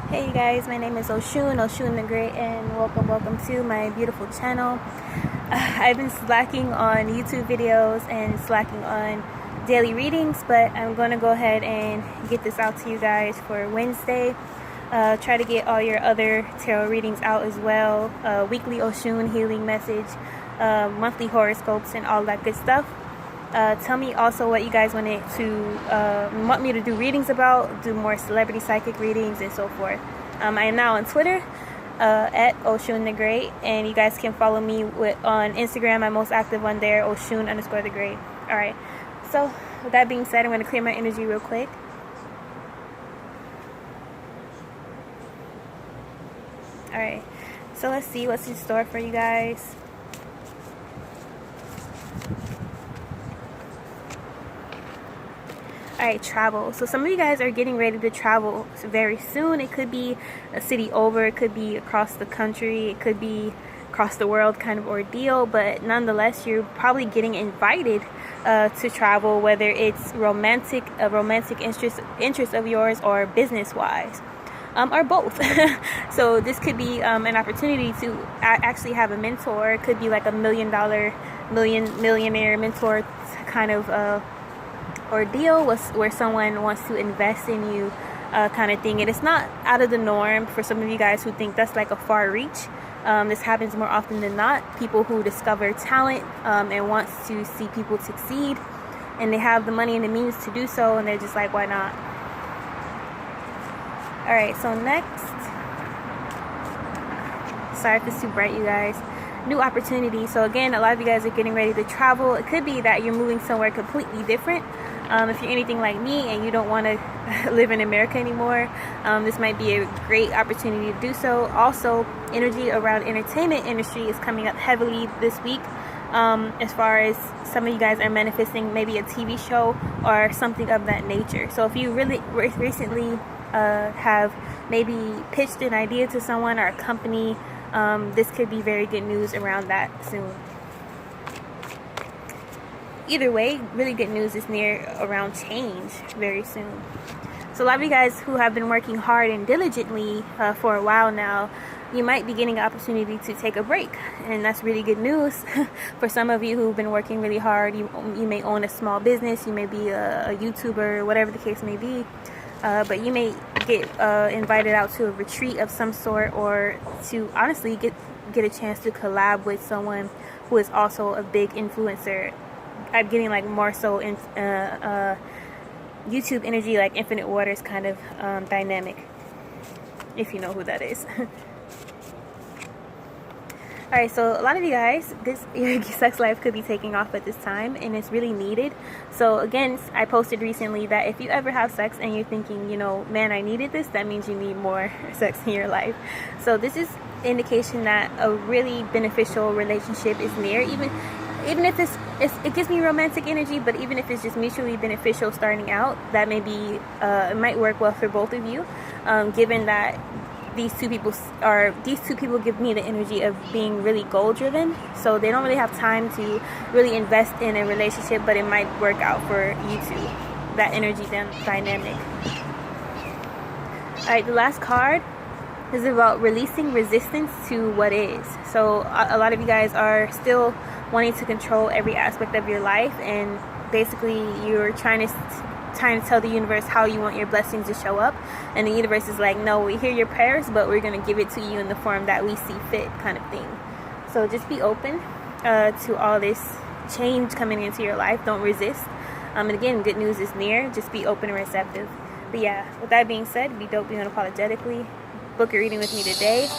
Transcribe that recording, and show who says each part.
Speaker 1: Hey you guys, my name is Oshun the Great, and welcome to my beautiful channel. I've been slacking on YouTube videos and slacking on daily readings, but I'm going to go ahead and get this out to you guys for Wednesday. Try to get all your other tarot readings out as well. Weekly Oshun healing message, monthly horoscopes, and all that good stuff. Tell me also what you guys want me to do readings about, do more celebrity psychic readings and so forth. I am now on Twitter at Oshun the Great, and you guys can follow me on Instagram. I'm most active on there, Oshun_the Great. Alright, so with that being said, I'm going to clear my energy real quick. Alright, so let's see what's in store for you guys. Alright, travel. So some of you guys are getting ready to travel very soon. It could be a city over, it could be across the country, it could be across the world kind of ordeal, but nonetheless you're probably getting invited to travel, whether it's a romantic interest of yours or business wise, or both. So this could be an opportunity to actually have a mentor. It could be like a millionaire mentor kind of ordeal where someone wants to invest in you, kind of thing. And it's not out of the norm for some of you guys who think that's like a far reach. This happens more often than not. People who discover talent and wants to see people succeed, and they have the money and the means to do so, and they're just like, why not? Alright, so next, sorry if it's too bright, you guys. New opportunity. So again, a lot of you guys are getting ready to travel. It could be that you're moving somewhere completely different. If you're anything like me and you don't want to live in America anymore, this might be a great opportunity to do so. Also, energy around entertainment industry is coming up heavily this week, as far as some of you guys are manifesting maybe a TV show or something of that nature. So if you really recently have maybe pitched an idea to someone or a company, this could be very good news around that soon. Either way, really good news is near around change very soon. So a lot of you guys who have been working hard and diligently for a while now, you might be getting an opportunity to take a break, and that's really good news. For some of you who've been working really hard, you may own a small business, you may be a YouTuber, whatever the case may be, but you may get invited out to a retreat of some sort, or to honestly get a chance to collab with someone who is also a big influencer. I'm getting like more so in YouTube energy, like Infinite Waters kind of dynamic, if you know who that is. Alright, so a lot of you guys, your sex life could be taking off at this time, and it's really needed. So again, I posted recently that if you ever have sex and you're thinking, you know, man, I needed this, that means you need more sex in your life. So this is indication that a really beneficial relationship is near, even if it gives me romantic energy, but even if it's just mutually beneficial starting out, that may be it might work well for both of you, given that these two people give me the energy of being really goal driven, so they don't really have time to really invest in a relationship, but it might work out for you two, that energy dynamic. Alright, the last card is about releasing resistance to what is. So a lot of you guys are still wanting to control every aspect of your life, and basically you're trying to tell the universe how you want your blessings to show up, and the universe is like, no, we hear your prayers, but we're going to give it to you in the form that we see fit, kind of thing. So just be open to all this change coming into your life. Don't resist. And again, good news is near. Just be open and receptive. But yeah, with that being said, be dope, be unapologetically. Book a reading with me today.